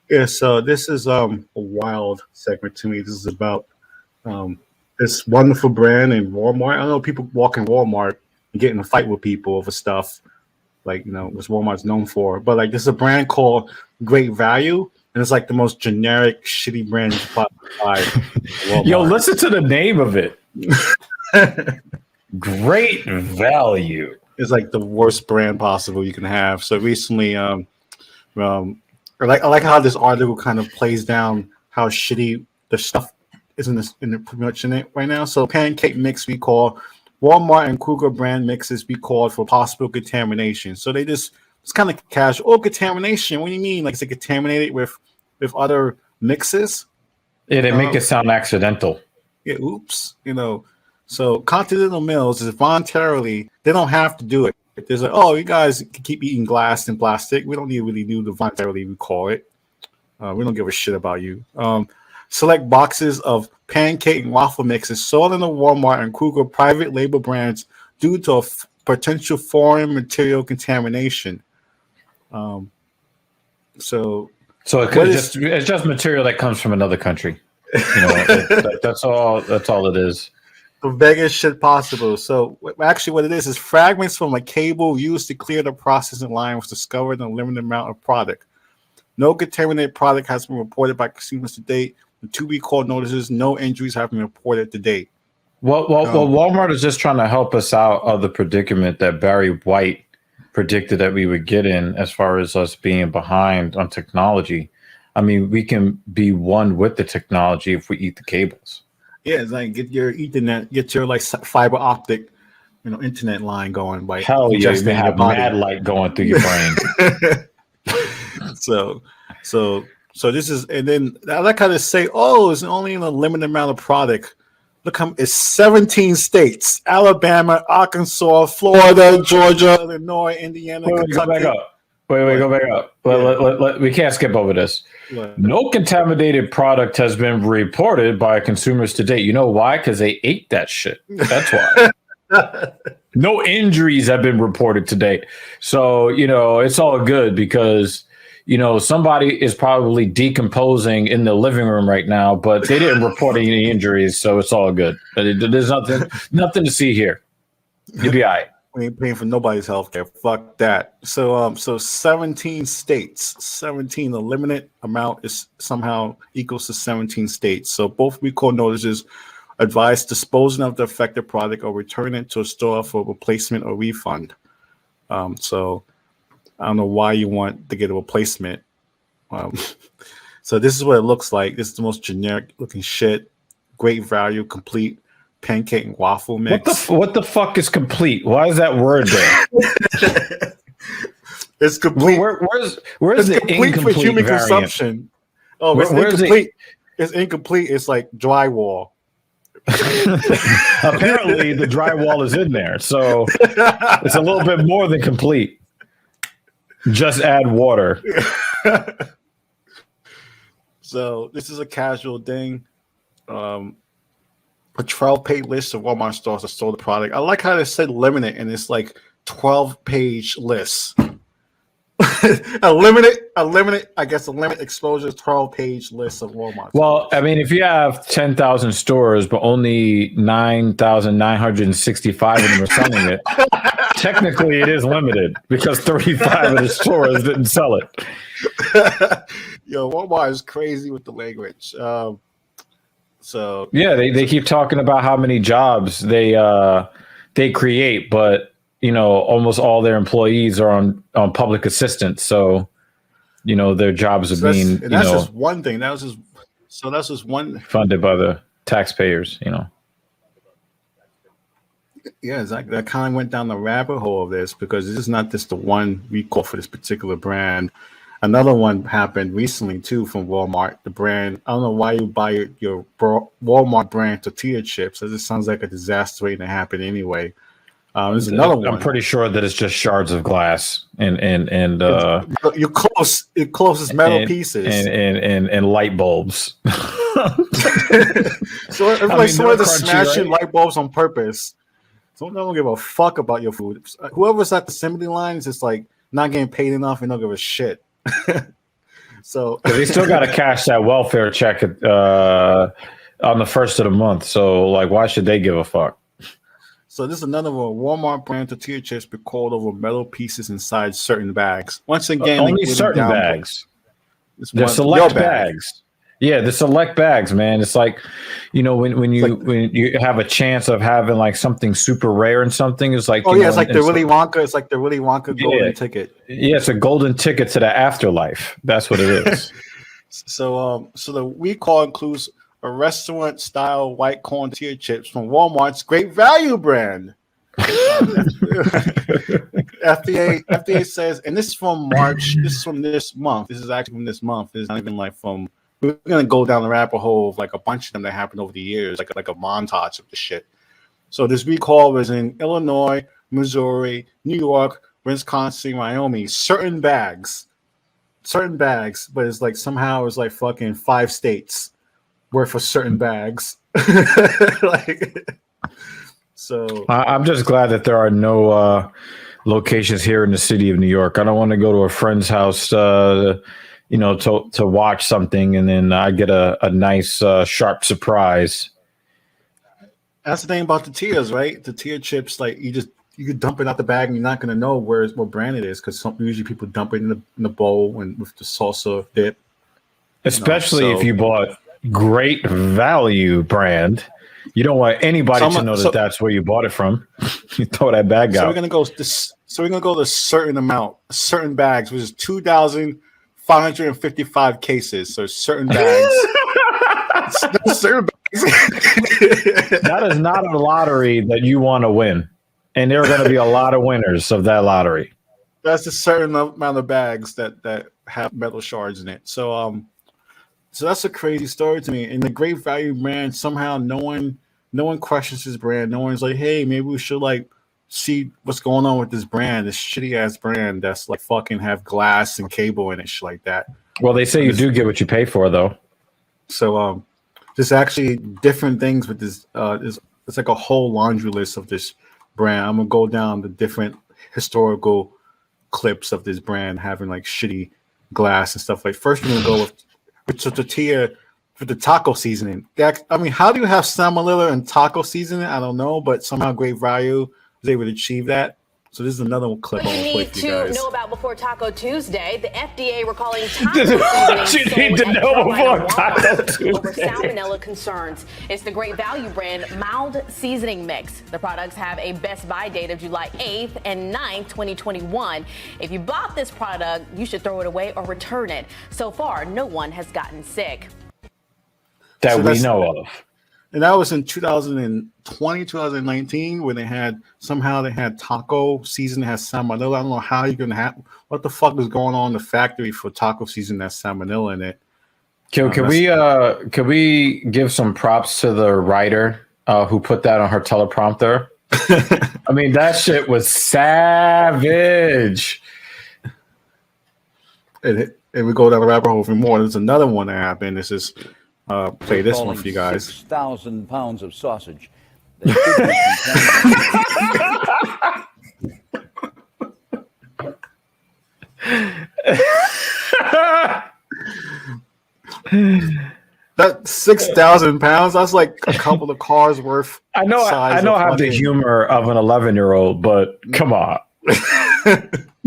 Yeah, so this is a wild segment to me. This is about um, this wonderful brand in Walmart. I know people walk in Walmart and get in a fight with people over stuff like what Walmart's known for. But like, this is a brand called Great Value, and it's like the most generic, shitty brand you could possibly buy at Yo, Walmart. listen to the name of it. Great Value. It's like the worst brand possible you can have. So recently, I like how this article kind of plays down how shitty the stuff is pretty much in it right now. So Pancake mix recall, Walmart and Kruger brand mixes recalled for possible contamination. So it's kind of casual. Oh, contamination. What do you mean? Like, is it contaminated with other mixes? Yeah, they make it sound accidental. Yeah, oops. So Continental Mills is voluntarily, they don't have to do it. There's like, oh, you guys can keep eating glass and plastic. We don't need to really do the voluntarily recall it. We don't give a shit about you. Select boxes of pancake and waffle mixes sold in the Walmart and Kruger private label brands due to potential foreign material contamination. So it's just material that comes from another country. That's all it is. The biggest shit possible. So actually what it is fragments from a cable used to clear the processing line was discovered in a limited amount of product. No contaminated product has been reported by consumers to date. The 2 recall notices, no injuries have been reported to date. Well, Walmart is just trying to help us out of the predicament that Barry White predicted that we would get in as far as us being behind on technology. I mean, we can be one with the technology if we eat the cables. Yeah, it's like get your Ethernet, get your like fiber optic, internet line going. By hell yeah, you have mad light going through your brain. So this is, and then I like how they say, oh, it's only in a limited amount of product. Look, it's 17 states: Alabama, Arkansas, Florida, Georgia, Illinois, Indiana. Wait, go back up. Go back up. Yeah. We can't skip over this. What? No contaminated product has been reported by consumers to date. You know why? Because they ate that shit. That's why. No injuries have been reported to date. So, it's all good because, somebody is probably decomposing in the living room right now, but they didn't report any injuries. So it's all good. There's nothing to see here. You'll be all right. We ain't paying for nobody's health care. Fuck that. So 17 states, 17, the limited amount is somehow equals to 17 states. So both recall notices advise disposing of the affected product or returning it to a store for replacement or refund. So I don't know why you want to get a replacement. So this is what it looks like. This is the most generic looking shit. Great value, complete pancake and waffle mix. What the fuck is complete? Why is that word there? It's complete. Where's the complete incomplete for human variant? Consumption? Oh, it's incomplete. It's incomplete. It's like drywall. Apparently, the drywall is in there, so it's a little bit more than complete. Just add water. So this is a casual thing. A 12-page list of Walmart stores that sold the product. I like how they said limited, and it's like 12-page lists. a limited exposure 12-page list of Walmart. Well, stores. I mean, if you have 10,000 stores, but only 9,965 of them are selling it, technically it is limited because 35 of the stores didn't sell it. Yo, Walmart is crazy with the language. So yeah, they keep talking about how many jobs they create, but almost all their employees are on public assistance. So their jobs are being that's just one thing. That's just one funded by the taxpayers. Yeah, exactly. That kind of went down the rabbit hole of this because this is not just the one recall for this particular brand. Another one happened recently too from Walmart. The brand, I don't know why you buy your Walmart brand tortilla chips. It just sounds like a disaster waiting to happen anyway. There's another one. I'm pretty sure that it's just shards of glass and you're close. It closes metal pieces and light bulbs. So everybody's smashing light bulbs on purpose. So I don't give a fuck about your food. Whoever's at the assembly line is just like not getting paid enough and don't give a shit. So they still got to cash that welfare check on the first of the month. So like, why should they give a fuck? So this is another one. Walmart brand tortilla chips recalled over metal pieces inside certain bags. Once again, only certain bags. The select bags. Yeah, the select bags, man. It's like, when you have a chance of having like something super rare and something, it's like it's like the Willy Wonka. It's like the Willy Wonka golden ticket. Yeah, it's a golden ticket to the afterlife. That's what it is. So the recall includes a restaurant-style white corn tortilla chips from Walmart's Great Value brand. FDA says, and this is from March. This is from this month. This is actually from this month. This is not even like from. We're gonna go down the rabbit hole of like a bunch of them that happened over the years, like a montage of the shit. So this recall was in Illinois, Missouri, New York, Wisconsin, Wyoming. Certain bags, but it's like somehow it's like fucking 5 states worth of certain bags. So I'm just glad that there are no locations here in the city of New York. I don't want to go to a friend's house, to watch something and then I get a nice sharp surprise. That's the thing about tortillas, right? Tortilla chips, like you could dump it out the bag and you're not gonna know what brand it is because usually people dump it in the bowl and with the salsa dip. Especially if you bought Great Value brand. You don't want anybody to know that's where you bought it from. You throw that bag out. We're gonna go to certain bags, which is 2,555 cases. So certain bags. Certain bags. That is not a lottery that you want to win, and there are going to be a lot of winners of that lottery. That's a certain amount of bags that have metal shards in it. So that's a crazy story to me. And the Great Value brand, somehow no one questions this brand. No one's like, hey, maybe we should like see what's going on with this brand, this shitty ass brand that's like fucking have glass and cable in it, shit like that. Well, they say you do get what you pay for, though. So there's actually different things with this. It's like a whole laundry list of this brand. I'm gonna go down the different historical clips of this brand having like shitty glass and stuff. Like first, we're gonna go with tortilla for the taco seasoning. I mean, how do you have salmonella and taco seasoning? I don't know, but somehow Great Value was able to achieve that. So this is another clip I want to play for you guys. Need to know about before Taco Tuesday. The FDA recalling taco seasoning over salmonella concerns. It's the Great Value brand mild seasoning mix. The products have a best buy date of July 8th and 9th, 2021. If you bought this product, you should throw it away or return it. So far, no one has gotten sick. That we know of. And that was in 2020, 2019, when they had taco season that has salmonella. I don't know how you're gonna have what the fuck is going on in the factory for taco season that has salmonella in it. Can we give some props to the writer who put that on her teleprompter? I mean, that shit was savage. And we go down the rabbit hole for more. There's another one that happened. This is play this one for you guys. 6,000 pounds of sausage. That 6,000 pounds, that's like a couple of cars worth. I know I have the humor of an 11-year-old, but come on.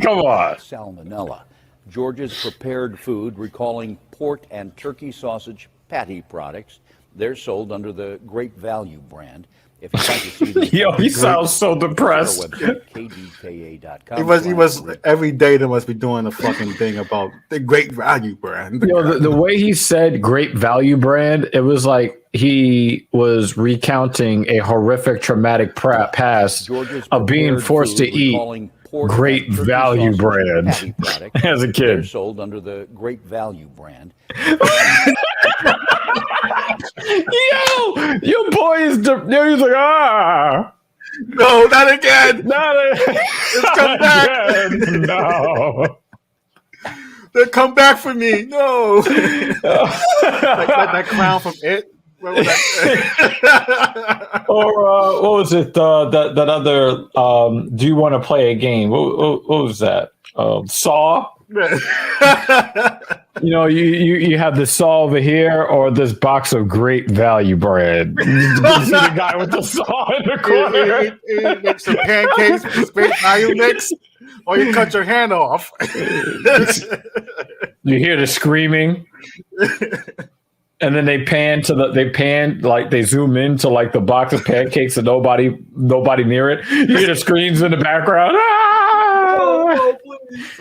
Come on. Salmonella. Georgia's prepared food recalling pork and turkey sausage patty products. They're sold under the Great Value brand. If you'd like to see them, yo, he sounds so depressed. Website, kdka.com. He was every day they must be doing a fucking thing about the Great Value brand. The way he said Great Value brand, it was like he was recounting a horrific traumatic past of being forced to eat Great Value brand as a kid. They're sold under the Great Value brand. Your boy is he's like, ah. No, not again. It's come back. Again. No. They'll come back for me. No. like that clown from It. What was that? Or what was it? That other. Do you want to play a game? What was that? Saw. You know, you have the saw over here or this box of great value bread. You see the guy with the saw in the corner. Make some pancakes with great value mix, or you cut your hand off. You hear the screaming. And then they zoom into like the box of pancakes and nobody near it. You hear the screams in the background. Ah! Oh, please.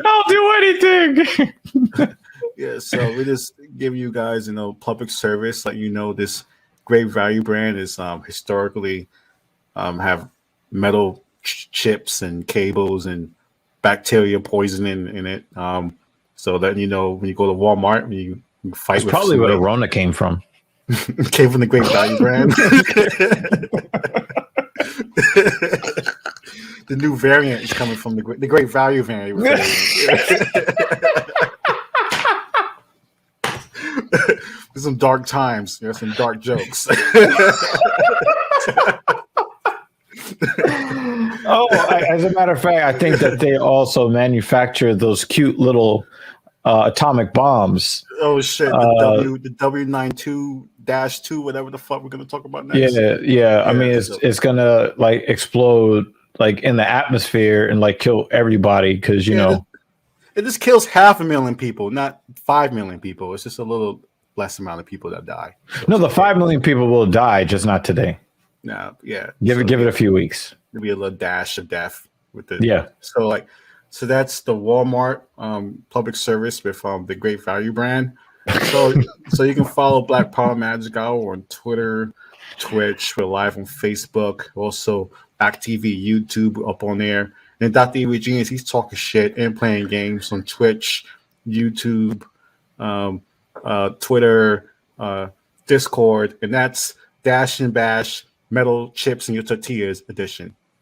I'll do anything. Yeah, so we just give you guys, public service, let you know this great value brand is historically have metal chips and cables and bacteria poisoning in it. So that when you go to Walmart, you fight. That's probably where Rona came from. Came from the great value brand. The new variant is coming from the great value variant. There's some dark times. There's some dark jokes. As a matter of fact, I think that they also manufacture those cute little atomic bombs. Oh shit! The W92-2, whatever the fuck we're gonna talk about next. Yeah. I mean, it's gonna like explode like in the atmosphere and like kill everybody because it just kills 500,000 people, not 5 million people. It's just a little less amount of people that die. So no, the 5 million people will die, just not today. No, yeah. Give it a few weeks. There'll be a little dash of death with the So that's the Walmart public service with the Great Value brand. So you can follow Black Power Magic Hour on Twitter, Twitch. We're live on Facebook, also act.tv, YouTube up on there. And Dr. Ewe Genius, he's talking shit and playing games on Twitch, YouTube, Twitter, Discord, and that's Dash and Bash Metal Chips and Your Tortillas edition.